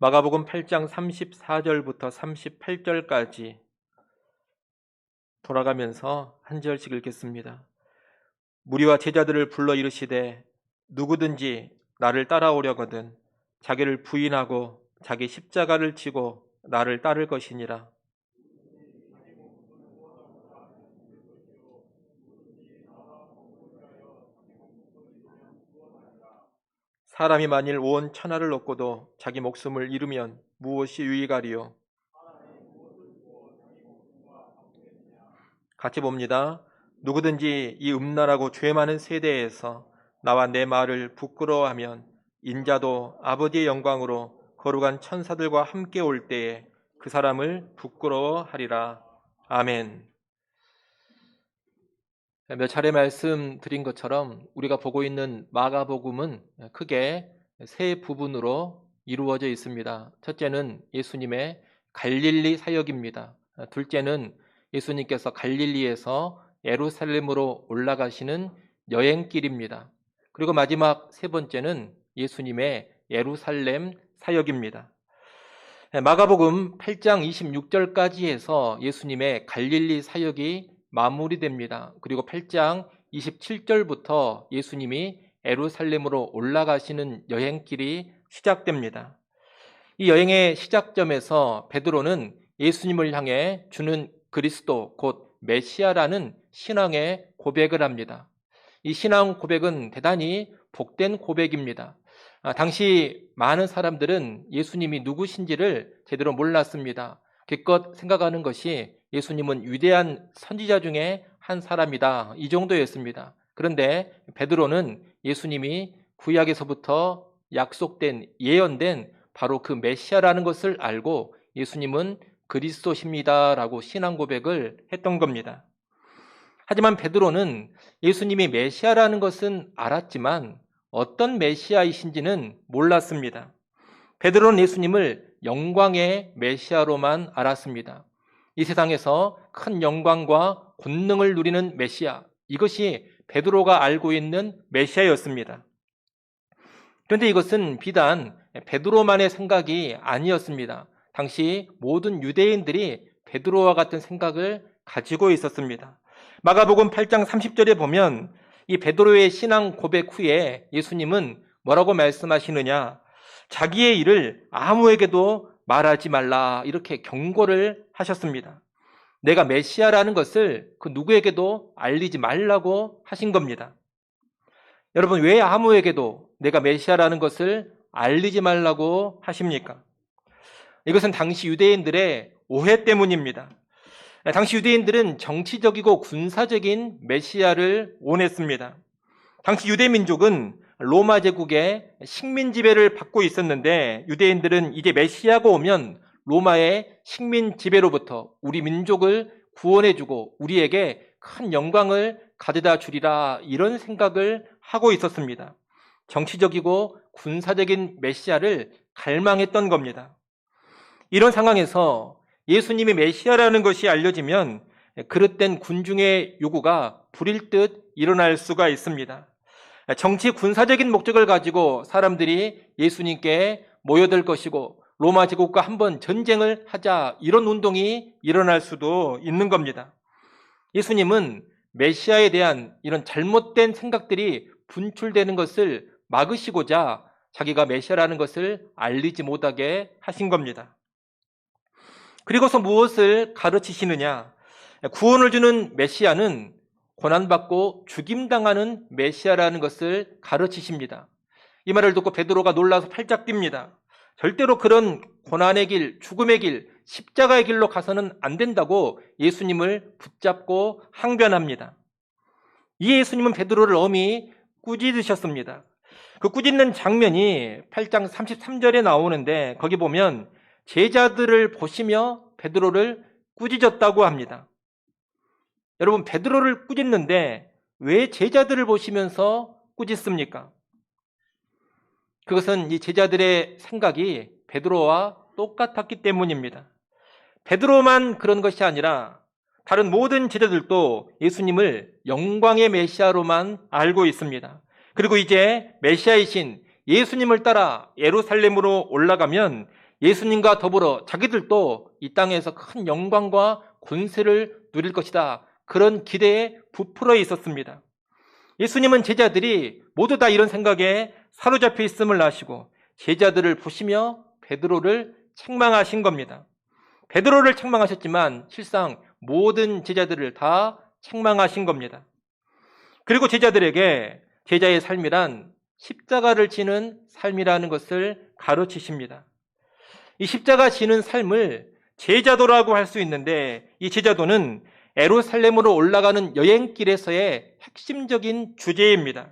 마가복음 8장 34절부터 38절까지 돌아가면서 한 절씩 읽겠습니다. 무리와 제자들을 불러 이르시되 누구든지 나를 따라오려거든 자기를 부인하고 자기 십자가를 지고 나를 따를 것이니라. 사람이 만일 온 천하를 얻고도 자기 목숨을 잃으면 무엇이 유익하리요? 같이 봅니다. 누구든지 이 음란하고 죄 많은 세대에서 나와 내 말을 부끄러워하면 인자도 아버지의 영광으로 거룩한 천사들과 함께 올 때에 그 사람을 부끄러워하리라. 아멘. 몇 차례 말씀드린 것처럼 우리가 보고 있는 마가복음은 크게 세 부분으로 이루어져 있습니다. 첫째는 예수님의 갈릴리 사역입니다. 둘째는 예수님께서 갈릴리에서 예루살렘으로 올라가시는 여행길입니다. 그리고 마지막 세 번째는 예수님의 예루살렘 사역입니다. 마가복음 8장 26절까지 해서 예수님의 갈릴리 사역이 마무리됩니다. 그리고 8장 27절부터 예수님이 예루살렘으로 올라가시는 여행길이 시작됩니다. 이 여행의 시작점에서 베드로는 예수님을 향해 주는 그리스도 곧 메시아라는 신앙의 고백을 합니다. 이 신앙 고백은 대단히 복된 고백입니다. 당시 많은 사람들은 예수님이 누구신지를 제대로 몰랐습니다. 기껏 생각하는 것이 예수님은 위대한 선지자 중에 한 사람이다, 이 정도였습니다. 그런데 베드로는 예수님이 구약에서부터 약속된, 예언된 바로 그 메시아라는 것을 알고 예수님은 그리스도십니다라고 신앙 고백을 했던 겁니다. 하지만 베드로는 예수님이 메시아라는 것은 알았지만 어떤 메시아이신지는 몰랐습니다. 베드로는 예수님을 영광의 메시아로만 알았습니다. 이 세상에서 큰 영광과 권능을 누리는 메시아, 이것이 베드로가 알고 있는 메시아였습니다. 그런데 이것은 비단 베드로만의 생각이 아니었습니다. 당시 모든 유대인들이 베드로와 같은 생각을 가지고 있었습니다. 마가복음 8장 30절에 보면 이 베드로의 신앙 고백 후에 예수님은 뭐라고 말씀하시느냐? 자기의 일을 아무에게도 말하지 말라, 이렇게 경고를 하셨습니다. 내가 메시아라는 것을 그 누구에게도 알리지 말라고 하신 겁니다. 여러분, 왜 아무에게도 내가 메시아라는 것을 알리지 말라고 하십니까? 이것은 당시 유대인들의 오해 때문입니다. 당시 유대인들은 정치적이고 군사적인 메시아를 원했습니다. 당시 유대 민족은 로마 제국의 식민 지배를 받고 있었는데 유대인들은 이제 메시아가 오면 로마의 식민 지배로부터 우리 민족을 구원해주고 우리에게 큰 영광을 가져다 주리라, 이런 생각을 하고 있었습니다. 정치적이고 군사적인 메시아를 갈망했던 겁니다. 이런 상황에서 예수님이 메시아라는 것이 알려지면 그릇된 군중의 요구가 불일듯 일어날 수가 있습니다. 정치 군사적인 목적을 가지고 사람들이 예수님께 모여들 것이고 로마 제국과 한번 전쟁을 하자, 이런 운동이 일어날 수도 있는 겁니다. 예수님은 메시아에 대한 이런 잘못된 생각들이 분출되는 것을 막으시고자 자기가 메시아라는 것을 알리지 못하게 하신 겁니다. 그리고서 무엇을 가르치시느냐? 구원을 주는 메시아는 고난받고 죽임당하는 메시아라는 것을 가르치십니다. 이 말을 듣고 베드로가 놀라서 팔짝 뜁니다. 절대로 그런 고난의 길, 죽음의 길, 십자가의 길로 가서는 안 된다고 예수님을 붙잡고 항변합니다. 이 예수님은 베드로를 엄히 꾸짖으셨습니다. 그 꾸짖는 장면이 8장 33절에 나오는데 거기 보면 제자들을 보시며 베드로를 꾸짖었다고 합니다. 여러분, 베드로를 꾸짖는데 왜 제자들을 보시면서 꾸짖습니까? 그것은 이 제자들의 생각이 베드로와 똑같았기 때문입니다. 베드로만 그런 것이 아니라 다른 모든 제자들도 예수님을 영광의 메시아로만 알고 있습니다. 그리고 이제 메시아이신 예수님을 따라 예루살렘으로 올라가면 예수님과 더불어 자기들도 이 땅에서 큰 영광과 권세를 누릴 것이다. 그런 기대에 부풀어 있었습니다. 예수님은 제자들이 모두 다 이런 생각에 사로잡혀 있음을 아시고 제자들을 보시며 베드로를 책망하신 겁니다. 베드로를 책망하셨지만 실상 모든 제자들을 다 책망하신 겁니다. 그리고 제자들에게 제자의 삶이란 십자가를 지는 삶이라는 것을 가르치십니다. 이 십자가 지는 삶을 제자도라고 할 수 있는데 이 제자도는 예루살렘으로 올라가는 여행길에서의 핵심적인 주제입니다.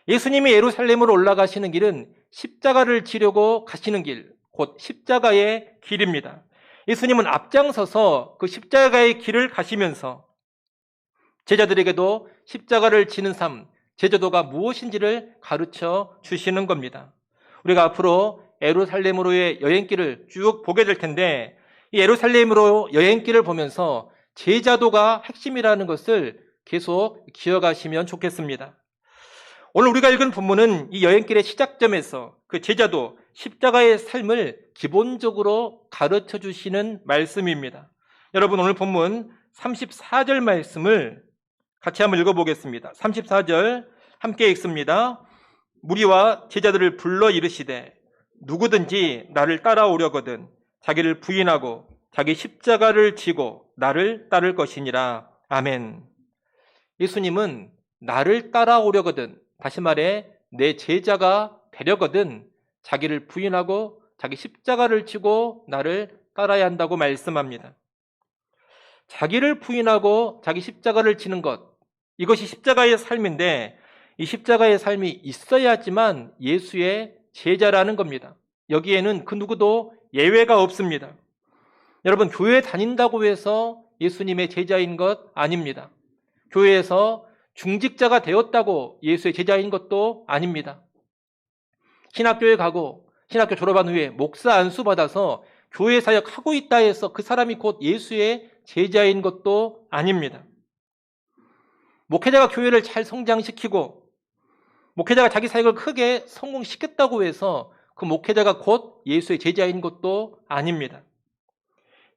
예수님이 예루살렘으로 올라가시는 길은 십자가를 지려고 가시는 길, 곧 십자가의 길입니다. 예수님은 앞장서서 그 십자가의 길을 가시면서 제자들에게도 십자가를 지는 삶, 제자도가 무엇인지를 가르쳐 주시는 겁니다. 우리가 앞으로 예루살렘으로의 여행길을 쭉 보게 될 텐데 이 예루살렘으로 여행길을 보면서 제자도가 핵심이라는 것을 계속 기억하시면 좋겠습니다. 오늘 우리가 읽은 본문은 이 여행길의 시작점에서 그 제자도, 십자가의 삶을 기본적으로 가르쳐 주시는 말씀입니다. 여러분 오늘 본문 34절 말씀을 같이 한번 읽어보겠습니다. 34절 함께 읽습니다. 무리와 제자들을 불러 이르시되 누구든지 나를 따라오려거든 자기를 부인하고 자기 십자가를 지고 나를 따를 것이니라. 아멘. 예수님은 나를 따라오려거든, 다시 말해 내 제자가 되려거든 자기를 부인하고 자기 십자가를 지고 나를 따라야 한다고 말씀합니다. 자기를 부인하고 자기 십자가를 지는 것, 이것이 십자가의 삶인데 이 십자가의 삶이 있어야지만 예수의 제자라는 겁니다. 여기에는 그 누구도 예외가 없습니다. 여러분, 교회 다닌다고 해서 예수님의 제자인 것 아닙니다. 교회에서 중직자가 되었다고 예수의 제자인 것도 아닙니다. 신학교에 가고 신학교 졸업한 후에 목사 안수 받아서 교회 사역하고 있다 해서 그 사람이 곧 예수의 제자인 것도 아닙니다. 목회자가 교회를 잘 성장시키고 목회자가 자기 사역을 크게 성공시켰다고 해서 그 목회자가 곧 예수의 제자인 것도 아닙니다.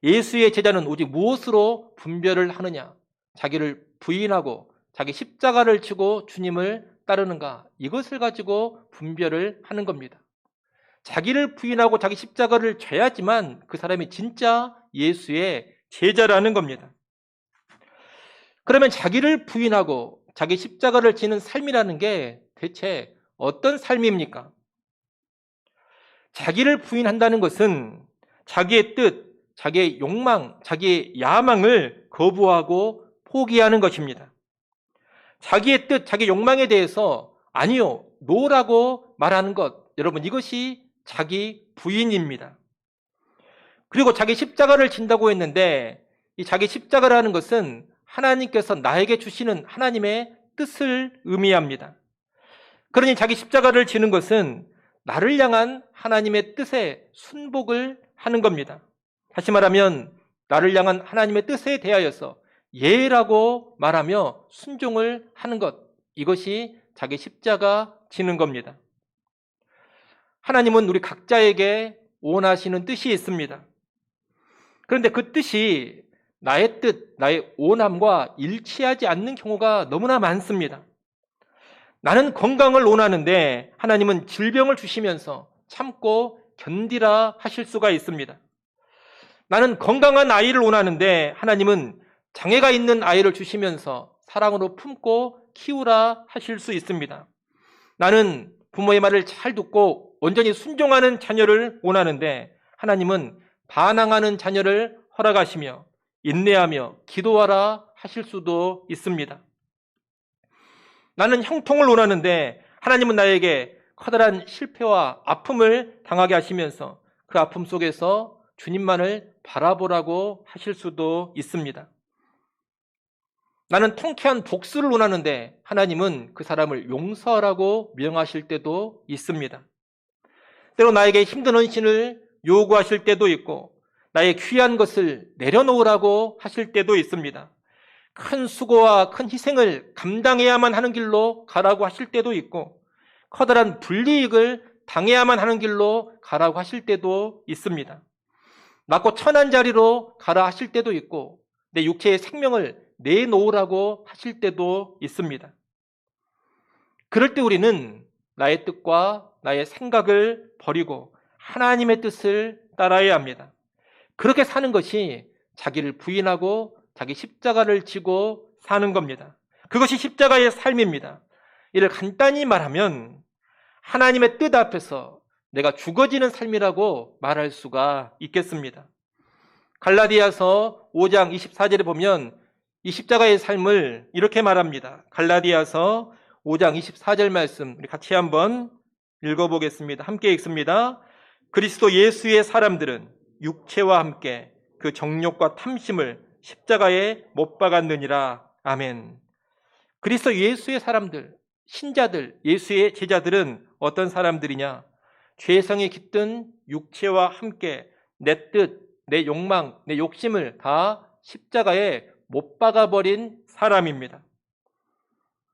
예수의 제자는 오직 무엇으로 분별을 하느냐? 자기를 부인하고 자기 십자가를 지고 주님을 따르는가? 이것을 가지고 분별을 하는 겁니다. 자기를 부인하고 자기 십자가를 져야지만 그 사람이 진짜 예수의 제자라는 겁니다. 그러면 자기를 부인하고 자기 십자가를 지는 삶이라는 게 대체 어떤 삶입니까? 자기를 부인한다는 것은 자기의 뜻, 자기의 욕망, 자기의 야망을 거부하고 포기하는 것입니다. 자기의 뜻, 자기의 욕망에 대해서 아니요, 노라고 말하는 것, 여러분 이것이 자기 부인입니다. 그리고 자기 십자가를 진다고 했는데 이 자기 십자가라는 것은 하나님께서 나에게 주시는 하나님의 뜻을 의미합니다. 그러니 자기 십자가를 지는 것은 나를 향한 하나님의 뜻에 순복을 하는 겁니다. 다시 말하면 나를 향한 하나님의 뜻에 대하여서 예라고 말하며 순종을 하는 것, 이것이 자기 십자가 지는 겁니다. 하나님은 우리 각자에게 원하시는 뜻이 있습니다. 그런데 그 뜻이 나의 뜻, 나의 원함과 일치하지 않는 경우가 너무나 많습니다. 나는 건강을 원하는데 하나님은 질병을 주시면서 참고 견디라 하실 수가 있습니다. 나는 건강한 아이를 원하는데 하나님은 장애가 있는 아이를 주시면서 사랑으로 품고 키우라 하실 수 있습니다. 나는 부모의 말을 잘 듣고 온전히 순종하는 자녀를 원하는데 하나님은 반항하는 자녀를 허락하시며 인내하며 기도하라 하실 수도 있습니다. 나는 형통을 원하는데 하나님은 나에게 커다란 실패와 아픔을 당하게 하시면서 그 아픔 속에서 주님만을 바라보라고 하실 수도 있습니다. 나는 통쾌한 복수를 원하는데 하나님은 그 사람을 용서하라고 명하실 때도 있습니다. 때로 나에게 힘든 헌신을 요구하실 때도 있고 나의 귀한 것을 내려놓으라고 하실 때도 있습니다. 큰 수고와 큰 희생을 감당해야만 하는 길로 가라고 하실 때도 있고 커다란 불이익을 당해야만 하는 길로 가라고 하실 때도 있습니다. 낮고 천한 자리로 가라 하실 때도 있고 내 육체의 생명을 내놓으라고 하실 때도 있습니다. 그럴 때 우리는 나의 뜻과 나의 생각을 버리고 하나님의 뜻을 따라야 합니다. 그렇게 사는 것이 자기를 부인하고 자기 십자가를 지고 사는 겁니다. 그것이 십자가의 삶입니다. 이를 간단히 말하면 하나님의 뜻 앞에서 내가 죽어지는 삶이라고 말할 수가 있겠습니다. 갈라디아서 5장 24절에 보면 이 십자가의 삶을 이렇게 말합니다. 갈라디아서 5장 24절 말씀 우리 같이 한번 읽어보겠습니다. 함께 읽습니다. 그리스도 예수의 사람들은 육체와 함께 그 정욕과 탐심을 십자가에 못 박았느니라. 아멘. 그리스도 예수의 사람들, 신자들, 예수의 제자들은 어떤 사람들이냐? 죄성에 깃든 육체와 함께 내 뜻, 내 욕망, 내 욕심을 다 십자가에 못 박아버린 사람입니다.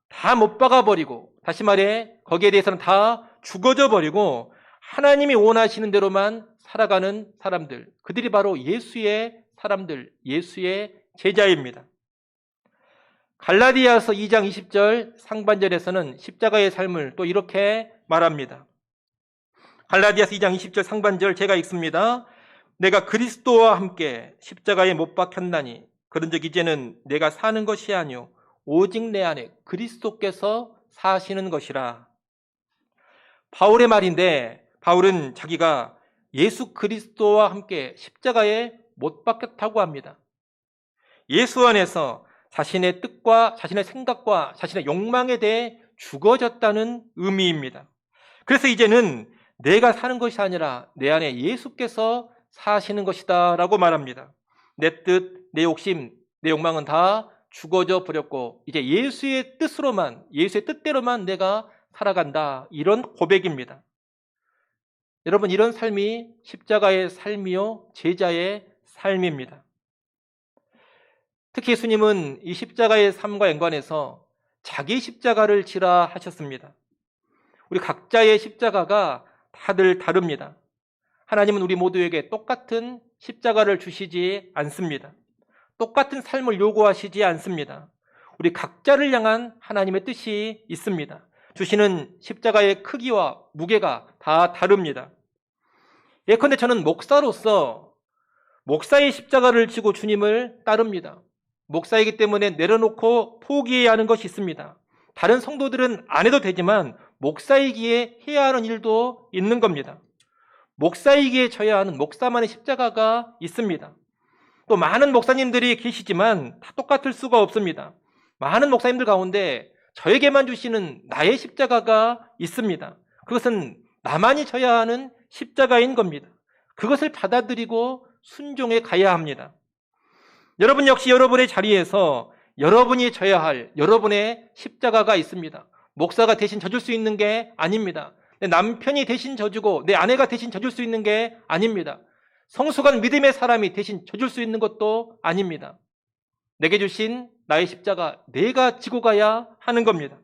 다 못 박아버리고, 다시 말해 거기에 대해서는 다 죽어져 버리고 하나님이 원하시는 대로만 살아가는 사람들, 그들이 바로 예수의 사람들, 예수의 제자입니다. 갈라디아서 2장 20절 상반절에서는 십자가의 삶을 또 이렇게 말합니다. 갈라디아서 2장 20절 상반절 제가 읽습니다. 내가 그리스도와 함께 십자가에 못 박혔나니 그런즉 이제는 내가 사는 것이 아니요 오직 내 안에 그리스도께서 사시는 것이라. 바울의 말인데 바울은 자기가 예수 그리스도와 함께 십자가에 못 박혔다고 합니다. 예수 안에서 자신의 뜻과 자신의 생각과 자신의 욕망에 대해 죽어졌다는 의미입니다. 그래서 이제는 내가 사는 것이 아니라 내 안에 예수께서 사시는 것이다 라고 말합니다. 내 뜻, 내 욕심, 내 욕망은 다 죽어져 버렸고 이제 예수의 뜻으로만, 예수의 뜻대로만 내가 살아간다, 이런 고백입니다. 여러분, 이런 삶이 십자가의 삶이요 제자의 삶입니다. 특히 예수님은 이 십자가의 삶과 연관해서 자기 십자가를 지라 하셨습니다. 우리 각자의 십자가가 다들 다릅니다. 하나님은 우리 모두에게 똑같은 십자가를 주시지 않습니다. 똑같은 삶을 요구하시지 않습니다. 우리 각자를 향한 하나님의 뜻이 있습니다. 주시는 십자가의 크기와 무게가 다 다릅니다. 예컨대 저는 목사로서 목사의 십자가를 지고 주님을 따릅니다. 목사이기 때문에 내려놓고 포기해야 하는 것이 있습니다. 다른 성도들은 안 해도 되지만 목사이기에 해야 하는 일도 있는 겁니다. 목사이기에 져야 하는 목사만의 십자가가 있습니다. 또 많은 목사님들이 계시지만 다 똑같을 수가 없습니다. 많은 목사님들 가운데 저에게만 주시는 나의 십자가가 있습니다. 그것은 나만이 져야 하는 십자가인 겁니다. 그것을 받아들이고 순종해 가야 합니다. 여러분 역시 여러분의 자리에서 여러분이 져야 할 여러분의 십자가가 있습니다. 목사가 대신 져줄 수 있는 게 아닙니다. 내 남편이 대신 져주고 내 아내가 대신 져줄 수 있는 게 아닙니다. 성숙한 믿음의 사람이 대신 져줄 수 있는 것도 아닙니다. 내게 주신 나의 십자가 내가 지고 가야 하는 겁니다.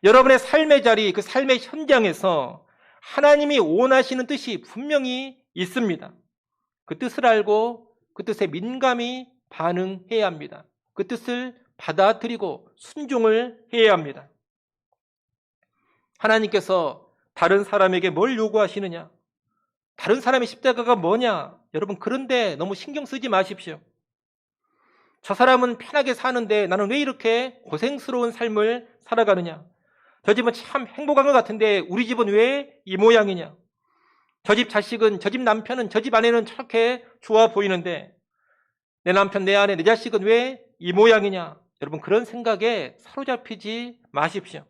여러분의 삶의 자리, 그 삶의 현장에서 하나님이 원하시는 뜻이 분명히 있습니다. 그 뜻을 알고 그 뜻에 민감히 반응해야 합니다. 그 뜻을 받아들이고 순종을 해야 합니다. 하나님께서 다른 사람에게 뭘 요구하시느냐? 다른 사람의 십자가가 뭐냐? 여러분, 그런데 너무 신경 쓰지 마십시오. 저 사람은 편하게 사는데 나는 왜 이렇게 고생스러운 삶을 살아가느냐? 저 집은 참 행복한 것 같은데 우리 집은 왜 이 모양이냐? 저 집 자식은, 저 집 남편은, 저 집 아내는 저렇게 좋아 보이는데 내 남편, 내 아내, 내 자식은 왜 이 모양이냐? 여러분, 그런 생각에 사로잡히지 마십시오.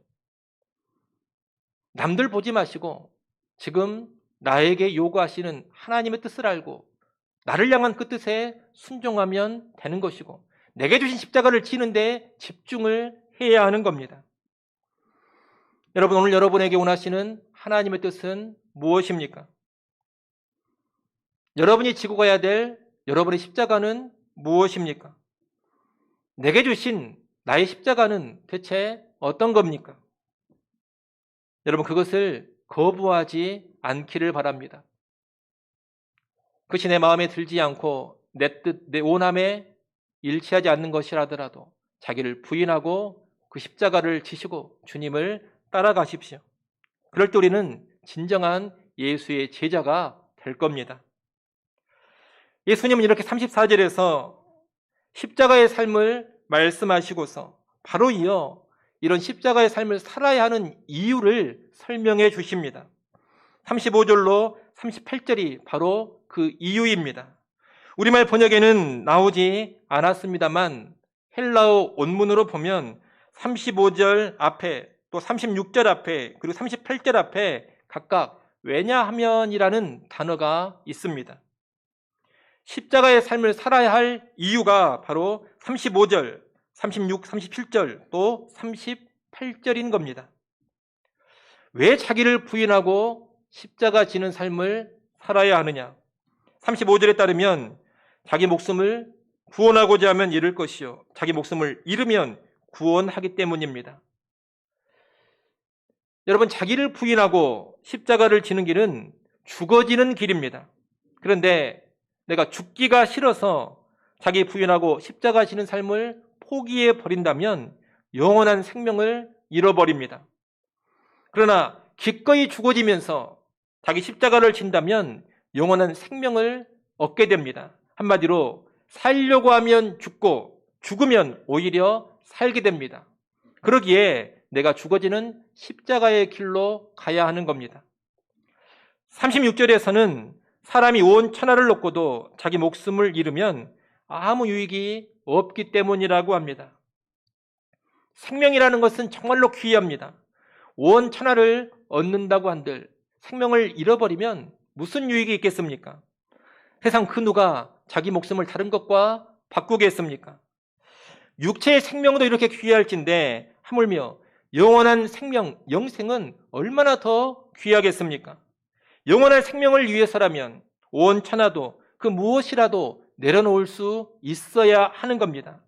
남들 보지 마시고 지금 나에게 요구하시는 하나님의 뜻을 알고 나를 향한 그 뜻에 순종하면 되는 것이고 내게 주신 십자가를 지는데 집중을 해야 하는 겁니다. 여러분, 오늘 여러분에게 원하시는 하나님의 뜻은 무엇입니까? 여러분이 지고 가야 될 여러분의 십자가는 무엇입니까? 내게 주신 나의 십자가는 대체 어떤 겁니까? 여러분, 그것을 거부하지 않기를 바랍니다. 그것이 내 마음에 들지 않고 내 뜻, 내 원함에 일치하지 않는 것이라더라도 자기를 부인하고 그 십자가를 지시고 주님을 따라가십시오. 그럴 때 우리는 진정한 예수의 제자가 될 겁니다. 예수님은 이렇게 34절에서 십자가의 삶을 말씀하시고서 바로 이어 이런 십자가의 삶을 살아야 하는 이유를 설명해 주십니다. 35절로 38절이 바로 그 이유입니다. 우리말 번역에는 나오지 않았습니다만 헬라어 원문으로 보면 35절 앞에 또 36절 앞에 그리고 38절 앞에 각각 왜냐하면이라는 단어가 있습니다. 십자가의 삶을 살아야 할 이유가 바로 35절, 36, 37절 또 38절인 겁니다. 왜 자기를 부인하고 십자가 지는 삶을 살아야 하느냐? 35절에 따르면 자기 목숨을 구원하고자 하면 잃을 것이요 자기 목숨을 잃으면 구원하기 때문입니다. 여러분, 자기를 부인하고 십자가를 지는 길은 죽어지는 길입니다. 그런데 내가 죽기가 싫어서 자기 부인하고 십자가 지는 삶을 포기해 버린다면 영원한 생명을 잃어버립니다. 그러나 기꺼이 죽어지면서 자기 십자가를 진다면 영원한 생명을 얻게 됩니다. 한마디로 살려고 하면 죽고 죽으면 오히려 살게 됩니다. 그러기에 내가 죽어지는 십자가의 길로 가야 하는 겁니다. 36절에서는 사람이 온 천하를 놓고도 자기 목숨을 잃으면 아무 유익이 없기 때문이라고 합니다. 생명이라는 것은 정말로 귀합니다. 온 천하를 얻는다고 한들 생명을 잃어버리면 무슨 유익이 있겠습니까? 세상 그 누가 자기 목숨을 다른 것과 바꾸겠습니까? 육체의 생명도 이렇게 귀할진데 하물며 영원한 생명, 영생은 얼마나 더 귀하겠습니까? 영원한 생명을 위해서라면 온 천하도 그 무엇이라도 내려놓을 수 있어야 하는 겁니다.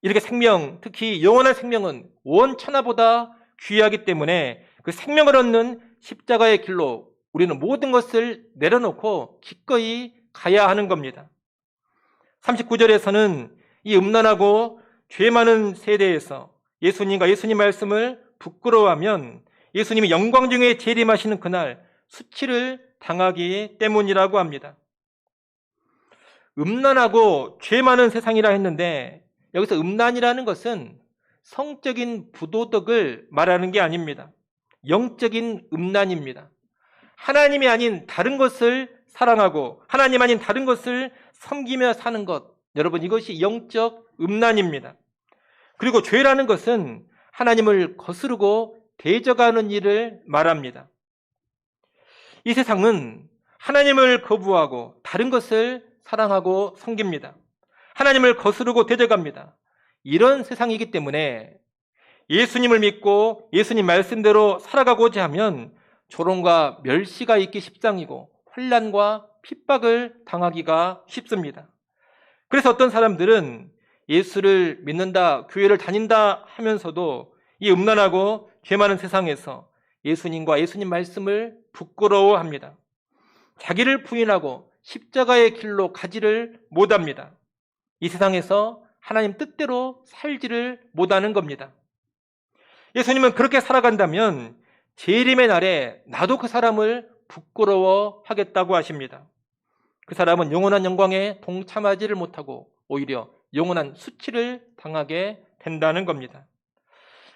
이렇게 생명, 특히 영원한 생명은 온 천하보다 귀하기 때문에 그 생명을 얻는 십자가의 길로 우리는 모든 것을 내려놓고 기꺼이 가야 하는 겁니다. 39절에서는 이 음란하고 죄 많은 세대에서 예수님과 예수님 말씀을 부끄러워하면 예수님이 영광 중에 재림하시는 그날 수치를 당하기 때문이라고 합니다. 음란하고 죄 많은 세상이라 했는데 여기서 음란이라는 것은 성적인 부도덕을 말하는 게 아닙니다. 영적인 음란입니다. 하나님이 아닌 다른 것을 사랑하고 하나님 아닌 다른 것을 섬기며 사는 것, 여러분 이것이 영적 음란입니다. 그리고 죄라는 것은 하나님을 거스르고 대적하는 일을 말합니다. 이 세상은 하나님을 거부하고 다른 것을 사랑하고 섬깁니다. 하나님을 거스르고 대적합니다. 이런 세상이기 때문에 예수님을 믿고 예수님 말씀대로 살아가고자 하면 조롱과 멸시가 있기 십상이고 환난과 핍박을 당하기가 쉽습니다. 그래서 어떤 사람들은 예수를 믿는다, 교회를 다닌다 하면서도 이 음란하고 죄 많은 세상에서 예수님과 예수님 말씀을 부끄러워합니다. 자기를 부인하고 십자가의 길로 가지를 못합니다. 이 세상에서 하나님 뜻대로 살지를 못하는 겁니다. 예수님은 그렇게 살아간다면 재림의 날에 나도 그 사람을 부끄러워하겠다고 하십니다. 그 사람은 영원한 영광에 동참하지를 못하고 오히려 영원한 수치를 당하게 된다는 겁니다.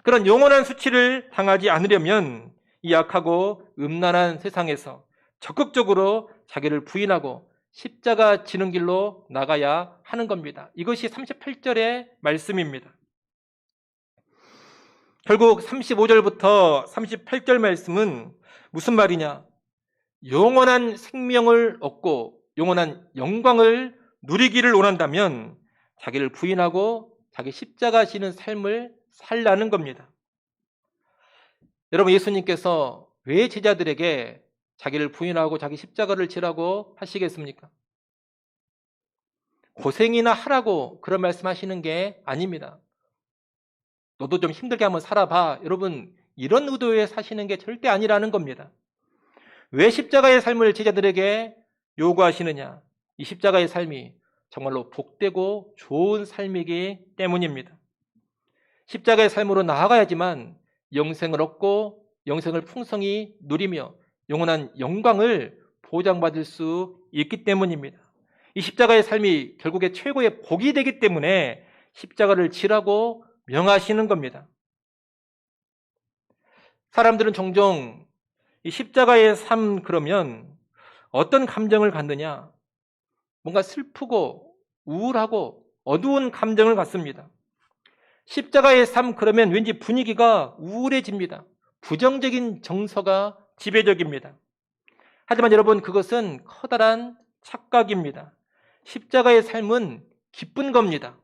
그런 영원한 수치를 당하지 않으려면 이 악하고 음란한 세상에서 적극적으로 자기를 부인하고 십자가 지는 길로 나가야 하는 겁니다. 이것이 38절의 말씀입니다. 결국 35절부터 38절 말씀은 무슨 말이냐? 영원한 생명을 얻고 영원한 영광을 누리기를 원한다면 자기를 부인하고 자기 십자가 지는 삶을 살라는 겁니다. 여러분, 예수님께서 왜 제자들에게 자기를 부인하고 자기 십자가를 지라고 하시겠습니까? 고생이나 하라고 그런 말씀하시는 게 아닙니다. 너도 좀 힘들게 한번 살아봐. 여러분, 이런 의도에 사시는 게 절대 아니라는 겁니다. 왜 십자가의 삶을 제자들에게 요구하시느냐? 이 십자가의 삶이 정말로 복되고 좋은 삶이기 때문입니다. 십자가의 삶으로 나아가야지만 영생을 얻고 영생을 풍성히 누리며 영원한 영광을 보장받을 수 있기 때문입니다. 이 십자가의 삶이 결국에 최고의 복이 되기 때문에 십자가를 지라고 명하시는 겁니다. 사람들은 종종 이 십자가의 삶 그러면 어떤 감정을 갖느냐? 뭔가 슬프고 우울하고 어두운 감정을 갖습니다. 십자가의 삶 그러면 왠지 분위기가 우울해집니다. 부정적인 정서가 지배적입니다. 하지만 여러분, 그것은 커다란 착각입니다. 십자가의 삶은 기쁜 겁니다.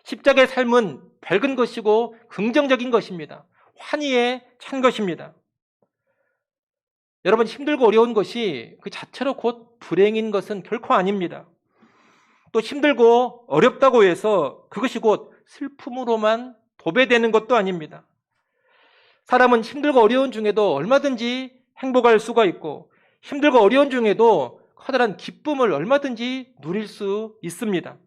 십자가의 삶은 밝은 것이고 긍정적인 것입니다. 환희에 찬 것입니다. 여러분, 힘들고 어려운 것이 그 자체로 곧 불행인 것은 결코 아닙니다. 또 힘들고 어렵다고 해서 그것이 곧 슬픔으로만 도배되는 것도 아닙니다. 사람은 힘들고 어려운 중에도 얼마든지 행복할 수가 있고 힘들고 어려운 중에도 커다란 기쁨을 얼마든지 누릴 수 있습니다.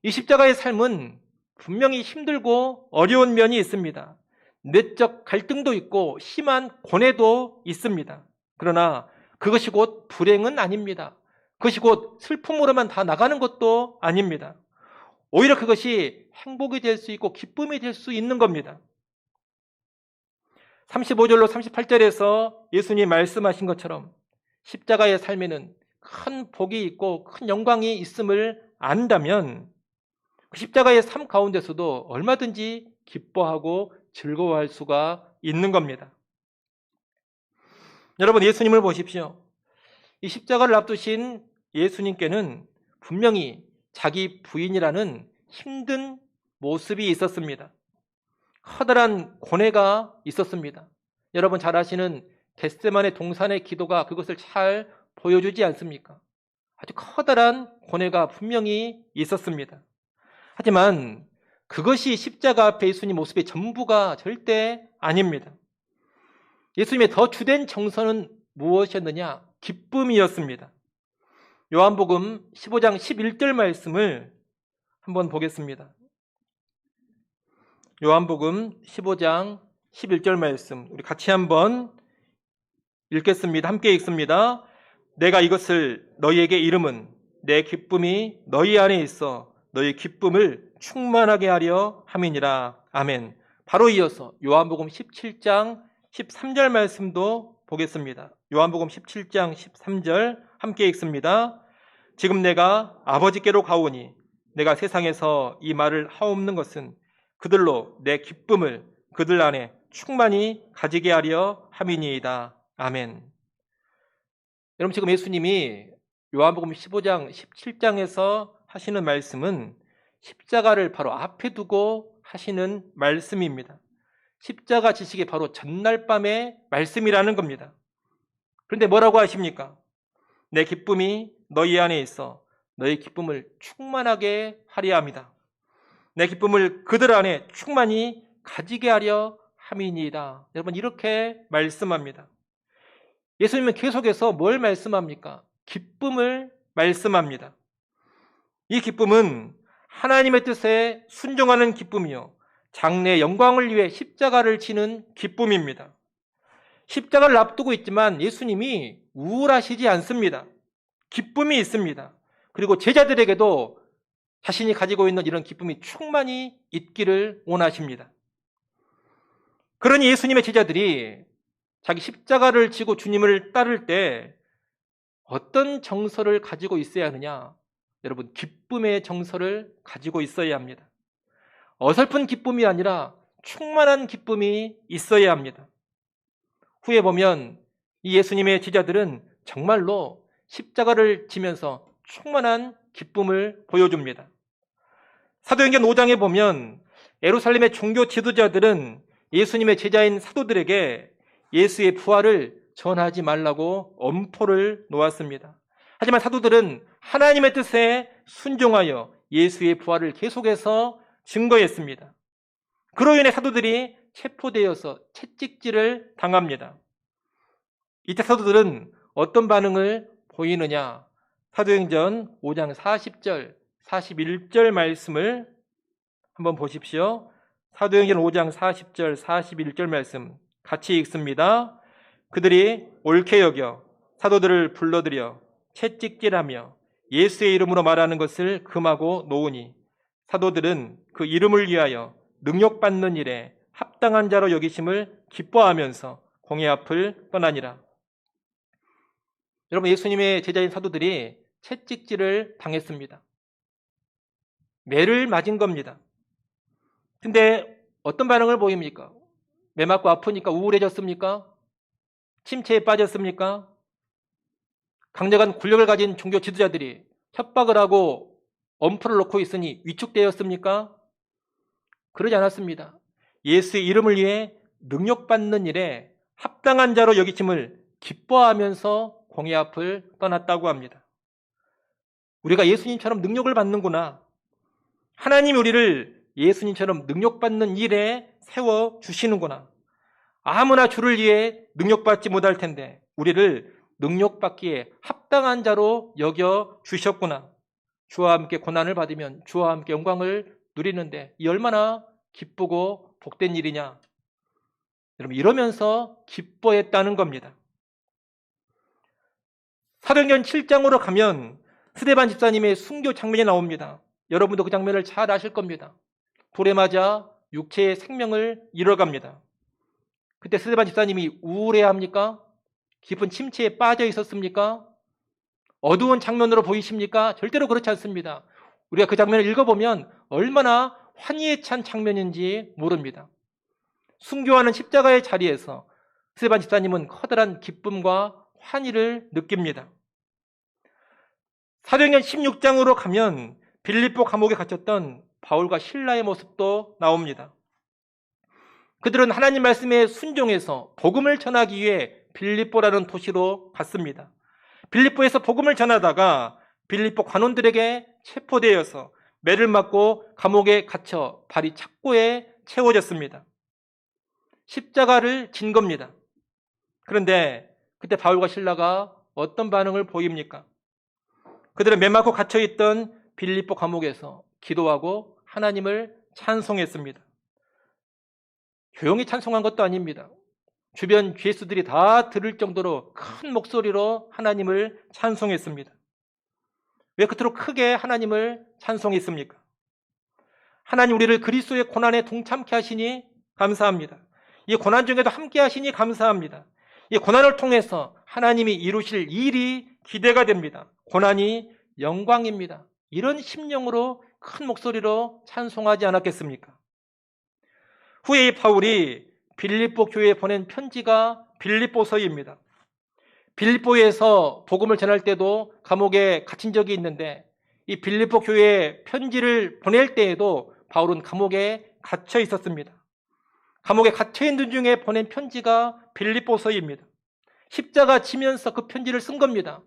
이 십자가의 삶은 분명히 힘들고 어려운 면이 있습니다. 내적 갈등도 있고 심한 고뇌도 있습니다. 그러나 그것이 곧 불행은 아닙니다. 그것이 곧 슬픔으로만 다 나가는 것도 아닙니다. 오히려 그것이 행복이 될 수 있고 기쁨이 될 수 있는 겁니다. 35절로 38절에서 예수님이 말씀하신 것처럼 십자가의 삶에는 큰 복이 있고 큰 영광이 있음을 안다면 그 십자가의 삶 가운데서도 얼마든지 기뻐하고 즐거워할 수가 있는 겁니다. 여러분, 예수님을 보십시오. 이 십자가를 앞두신 예수님께는 분명히 자기 부인이라는 힘든 모습이 있었습니다. 커다란 고뇌가 있었습니다. 여러분 잘 아시는 겟세마네 동산의 기도가 그것을 잘 보여주지 않습니까? 아주 커다란 고뇌가 분명히 있었습니다. 하지만 그것이 십자가 앞에 예수님 모습의 전부가 절대 아닙니다. 예수님의 더 주된 정서는 무엇이었느냐? 기쁨이었습니다. 요한복음 15장 11절 말씀을 한번 보겠습니다. 요한복음 15장 11절 말씀 우리 같이 한번 읽겠습니다. 함께 읽습니다. 내가 이것을 너희에게 이름은 내 기쁨이 너희 안에 있어 너희 기쁨을 충만하게 하려 함이니라. 아멘. 바로 이어서 요한복음 17장 13절 말씀도 보겠습니다. 요한복음 17장 13절 함께 읽습니다. 지금 내가 아버지께로 가오니 내가 세상에서 이 말을 하옵는 것은 그들로 내 기쁨을 그들 안에 충만히 가지게 하려 함이니이다. 아멘. 여러분, 지금 예수님이 요한복음 15장 17장에서 하시는 말씀은 십자가를 바로 앞에 두고 하시는 말씀입니다. 십자가 지식이 바로 전날 밤의 말씀이라는 겁니다. 그런데 뭐라고 하십니까? 내 기쁨이 너희 안에 있어 너희 기쁨을 충만하게 하려 합니다. 내 기쁨을 그들 안에 충만히 가지게 하려 함이니이다. 여러분, 이렇게 말씀합니다. 예수님은 계속해서 뭘 말씀합니까? 기쁨을 말씀합니다. 이 기쁨은 하나님의 뜻에 순종하는 기쁨이요 장래의 영광을 위해 십자가를 지는 기쁨입니다. 십자가를 앞두고 있지만 예수님이 우울하시지 않습니다. 기쁨이 있습니다. 그리고 제자들에게도 자신이 가지고 있는 이런 기쁨이 충만히 있기를 원하십니다. 그러니 예수님의 제자들이 자기 십자가를 지고 주님을 따를 때 어떤 정서를 가지고 있어야 하느냐? 여러분, 기쁨의 정서를 가지고 있어야 합니다. 어설픈 기쁨이 아니라 충만한 기쁨이 있어야 합니다. 후에 보면 이 예수님의 제자들은 정말로 십자가를 지면서 충만한 기쁨을 보여줍니다. 사도행전 5장에 보면 예루살렘의 종교 지도자들은 예수님의 제자인 사도들에게 예수의 부활을 전하지 말라고 엄포를 놓았습니다. 하지만 사도들은 하나님의 뜻에 순종하여 예수의 부활을 계속해서 증거했습니다. 그로 인해 사도들이 체포되어서 채찍질을 당합니다. 이때 사도들은 어떤 반응을 보이느냐? 사도행전 5장 40절, 41절 말씀을 한번 보십시오. 사도행전 5장 40절, 41절 말씀 같이 읽습니다. 그들이 옳게 여겨 사도들을 불러들여 채찍질하며 예수의 이름으로 말하는 것을 금하고 놓으니 사도들은 그 이름을 위하여 능력받는 일에 합당한 자로 여기심을 기뻐하면서 공회 앞을 떠나니라. 여러분, 예수님의 제자인 사도들이 채찍질을 당했습니다. 매를 맞은 겁니다. 근데 어떤 반응을 보입니까? 매 맞고 아프니까 우울해졌습니까? 침체에 빠졌습니까? 강력한 권력을 가진 종교 지도자들이 협박을 하고 엄포를 놓고 있으니 위축되었습니까? 그러지 않았습니다. 예수의 이름을 위해 능력받는 일에 합당한 자로 여기심을 기뻐하면서 공회 앞을 떠났다고 합니다. 우리가 예수님처럼 능력을 받는구나. 하나님이 우리를 예수님처럼 능력받는 일에 세워주시는구나. 아무나 주를 위해 능력받지 못할 텐데 우리를 능력받기에 합당한 자로 여겨주셨구나. 주와 함께 고난을 받으면 주와 함께 영광을 누리는데 이 얼마나 기쁘고 복된 일이냐. 여러분, 이러면서 기뻐했다는 겁니다. 사도행전 7장으로 가면 스데반 집사님의 순교 장면이 나옵니다. 여러분도 그 장면을 잘 아실 겁니다. 불에 맞아 육체의 생명을 잃어갑니다. 그때 스데반 집사님이 우울해합니까? 깊은 침체에 빠져 있었습니까? 어두운 장면으로 보이십니까? 절대로 그렇지 않습니다. 우리가 그 장면을 읽어보면 얼마나 환희에 찬 장면인지 모릅니다. 순교하는 십자가의 자리에서 스데반 집사님은 커다란 기쁨과 환희를 느낍니다. 사도행전 16장으로 가면 빌립보 감옥에 갇혔던 바울과 실라의 모습도 나옵니다. 그들은 하나님 말씀에 순종해서 복음을 전하기 위해 빌립보라는 도시로 갔습니다. 빌립보에서 복음을 전하다가 빌립보 관원들에게 체포되어서 매를 맞고 감옥에 갇혀 발이 착고에 채워졌습니다. 십자가를 진 겁니다. 그런데 그때 바울과 실라가 어떤 반응을 보입니까? 그들은 매 맞고 갇혀있던 빌립보 감옥에서 기도하고 하나님을 찬송했습니다. 조용히 찬송한 것도 아닙니다. 주변 죄수들이 다 들을 정도로 큰 목소리로 하나님을 찬송했습니다. 왜 그토록 크게 하나님을 찬송했습니까? 하나님, 우리를 그리스도의 고난에 동참케 하시니 감사합니다. 이 고난 중에도 함께 하시니 감사합니다. 이 고난을 통해서 하나님이 이루실 일이 기대가 됩니다. 고난이 영광입니다. 이런 심령으로 큰 목소리로 찬송하지 않았겠습니까? 후에 이 바울이 빌립보 교회에 보낸 편지가 빌립보서입니다. 빌립보에서 복음을 전할 때도 감옥에 갇힌 적이 있는데 이 빌립보 교회에 편지를 보낼 때에도 바울은 감옥에 갇혀 있었습니다. 감옥에 갇혀 있는 중에 보낸 편지가 빌립보서입니다. 십자가 지면서 그 편지를 쓴 겁니다.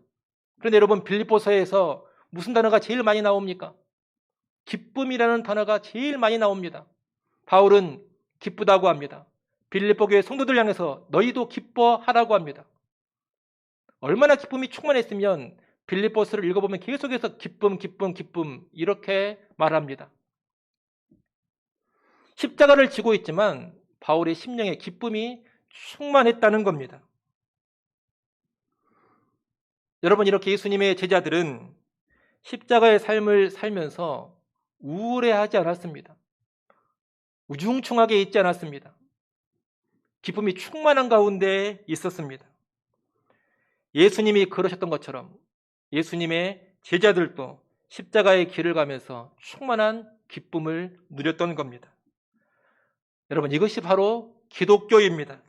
그런데 여러분, 빌립보서에서 무슨 단어가 제일 많이 나옵니까? 기쁨이라는 단어가 제일 많이 나옵니다. 바울은 기쁘다고 합니다. 빌립보 교회 성도들 향해서 너희도 기뻐하라고 합니다. 얼마나 기쁨이 충만했으면 빌립보서를 읽어보면 계속해서 기쁨, 기쁨, 기쁨 이렇게 말합니다. 십자가를 지고 있지만 바울의 심령에 기쁨이 충만했다는 겁니다. 여러분, 이렇게 예수님의 제자들은 십자가의 삶을 살면서 우울해하지 않았습니다. 우중충하게 있지 않았습니다. 기쁨이 충만한 가운데 있었습니다. 예수님이 그러셨던 것처럼 예수님의 제자들도 십자가의 길을 가면서 충만한 기쁨을 누렸던 겁니다. 여러분, 이것이 바로 기독교입니다.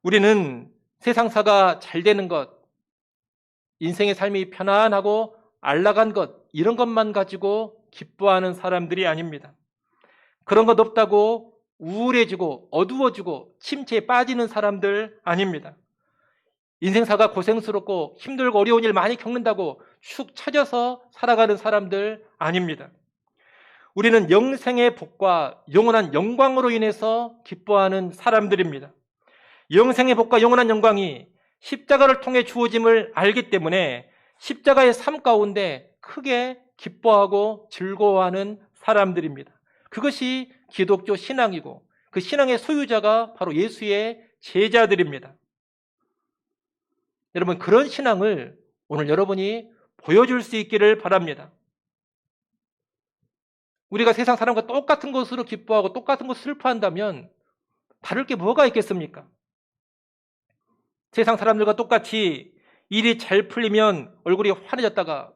우리는 세상사가 잘 되는 것, 인생의 삶이 편안하고 안락한 것, 이런 것만 가지고 기뻐하는 사람들이 아닙니다. 그런 것 없다고 우울해지고 어두워지고 침체에 빠지는 사람들 아닙니다. 인생사가 고생스럽고 힘들고 어려운 일 많이 겪는다고 축 처져서 살아가는 사람들 아닙니다. 우리는 영생의 복과 영원한 영광으로 인해서 기뻐하는 사람들입니다. 영생의 복과 영원한 영광이 십자가를 통해 주어짐을 알기 때문에 십자가의 삶 가운데 크게 기뻐하고 즐거워하는 사람들입니다. 그것이 기독교 신앙이고 그 신앙의 소유자가 바로 예수의 제자들입니다. 여러분, 그런 신앙을 오늘 여러분이 보여줄 수 있기를 바랍니다. 우리가 세상 사람과 똑같은 것으로 기뻐하고 똑같은 것을 슬퍼한다면 다를 게 뭐가 있겠습니까? 세상 사람들과 똑같이 일이 잘 풀리면 얼굴이 환해졌다가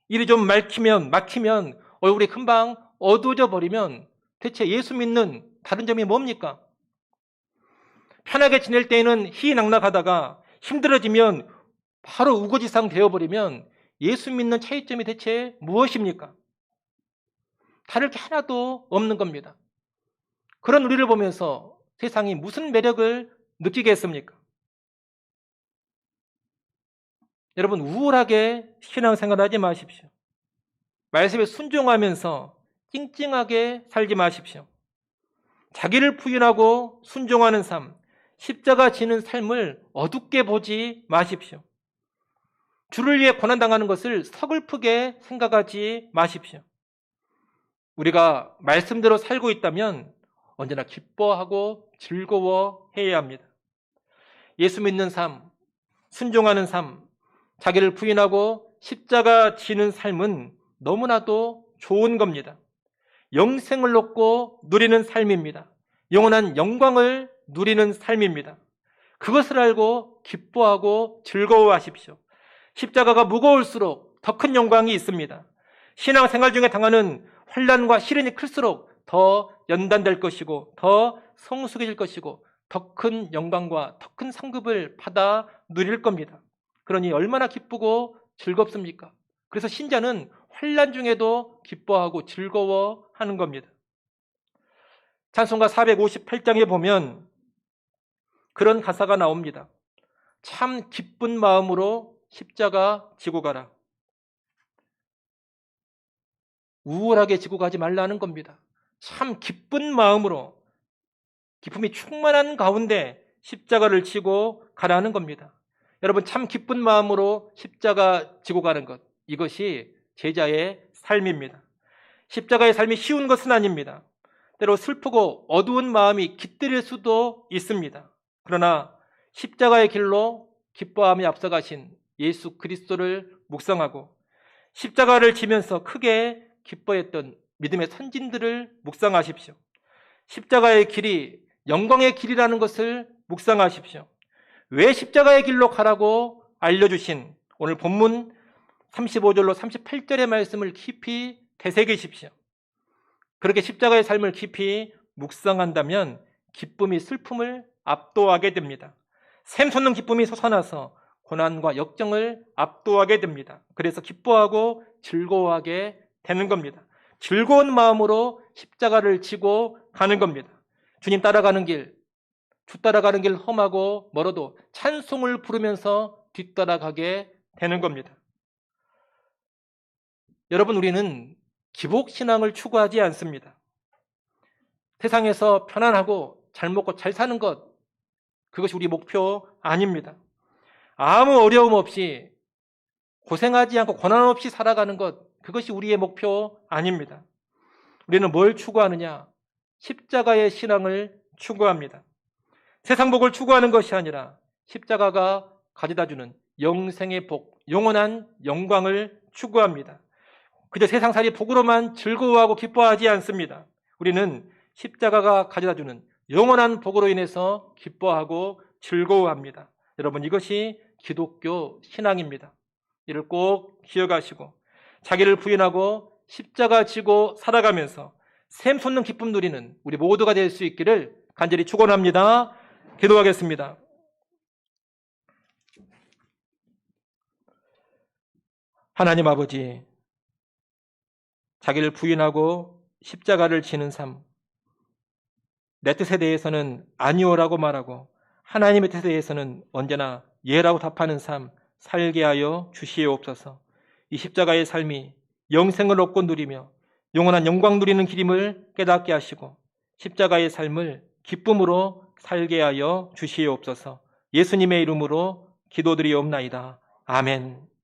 일이 좀 막히면 얼굴이 금방 어두워져 버리면 대체 예수 믿는 다른 점이 뭡니까? 편하게 지낼 때에는 희낙낙하다가 힘들어지면 바로 우거지상 되어버리면 예수 믿는 차이점이 대체 무엇입니까? 다를 게 하나도 없는 겁니다. 그런 우리를 보면서 세상이 무슨 매력을 느끼겠습니까? 여러분, 우울하게 신앙생활하지 마십시오. 말씀에 순종하면서 찡찡하게 살지 마십시오. 자기를 부인하고 순종하는 삶, 십자가 지는 삶을 어둡게 보지 마십시오. 주를 위해 고난당하는 것을 서글프게 생각하지 마십시오. 우리가 말씀대로 살고 있다면 언제나 기뻐하고 즐거워해야 합니다. 예수 믿는 삶, 순종하는 삶, 자기를 부인하고 십자가 지는 삶은 너무나도 좋은 겁니다. 영생을 얻고 누리는 삶입니다. 영원한 영광을 누리는 삶입니다. 그것을 알고 기뻐하고 즐거워하십시오. 십자가가 무거울수록 더 큰 영광이 있습니다. 신앙생활 중에 당하는 환난과 시련이 클수록 더 연단될 것이고 더 성숙해질 것이고 더 큰 영광과 더 큰 상급을 받아 누릴 겁니다. 그러니 얼마나 기쁘고 즐겁습니까? 그래서 신자는 환난 중에도 기뻐하고 즐거워하는 겁니다. 찬송가 458장에 보면 그런 가사가 나옵니다. 참 기쁜 마음으로 십자가 지고 가라. 우울하게 지고 가지 말라는 겁니다. 참 기쁜 마음으로 기쁨이 충만한 가운데 십자가를 지고 가라는 겁니다. 여러분, 참 기쁜 마음으로 십자가 지고 가는 것, 이것이 제자의 삶입니다. 십자가의 삶이 쉬운 것은 아닙니다. 때로 슬프고 어두운 마음이 깃들일 수도 있습니다. 그러나 십자가의 길로 기뻐하며 앞서가신 예수 그리스도를 묵상하고 십자가를 지면서 크게 기뻐했던 믿음의 선진들을 묵상하십시오. 십자가의 길이 영광의 길이라는 것을 묵상하십시오. 왜 십자가의 길로 가라고 알려주신 오늘 본문 35절로 38절의 말씀을 깊이 되새기십시오. 그렇게 십자가의 삶을 깊이 묵상한다면 기쁨이 슬픔을 압도하게 됩니다. 샘솟는 기쁨이 솟아나서 고난과 역정을 압도하게 됩니다. 그래서 기뻐하고 즐거워하게 되는 겁니다. 즐거운 마음으로 십자가를 지고 가는 겁니다. 주님 따라가는 길, 주 따라가는 길 험하고 멀어도 찬송을 부르면서 뒤따라가게 되는 겁니다. 여러분, 우리는 기복신앙을 추구하지 않습니다. 세상에서 편안하고 잘 먹고 잘 사는 것, 그것이 우리 목표 아닙니다. 아무 어려움 없이 고생하지 않고 고난 없이 살아가는 것, 그것이 우리의 목표 아닙니다. 우리는 뭘 추구하느냐? 십자가의 신앙을 추구합니다. 세상 복을 추구하는 것이 아니라 십자가가 가져다주는 영생의 복, 영원한 영광을 추구합니다. 그저 세상살이 복으로만 즐거워하고 기뻐하지 않습니다. 우리는 십자가가 가져다주는 영원한 복으로 인해서 기뻐하고 즐거워합니다. 여러분, 이것이 기독교 신앙입니다. 이를 꼭 기억하시고 자기를 부인하고 십자가 지고 살아가면서 샘솟는 기쁨 누리는 우리 모두가 될 수 있기를 간절히 축원합니다. 기도하겠습니다. 하나님 아버지, 자기를 부인하고 십자가를 지는 삶, 내 뜻에 대해서는 아니오라고 말하고 하나님의 뜻에 대해서는 언제나 예라고 답하는 삶 살게 하여 주시옵소서. 이 십자가의 삶이 영생을 얻고 누리며 영원한 영광 누리는 길임을 깨닫게 하시고 십자가의 삶을 기쁨으로 살게 하여 주시옵소서. 예수님의 이름으로 기도드리옵나이다. 아멘.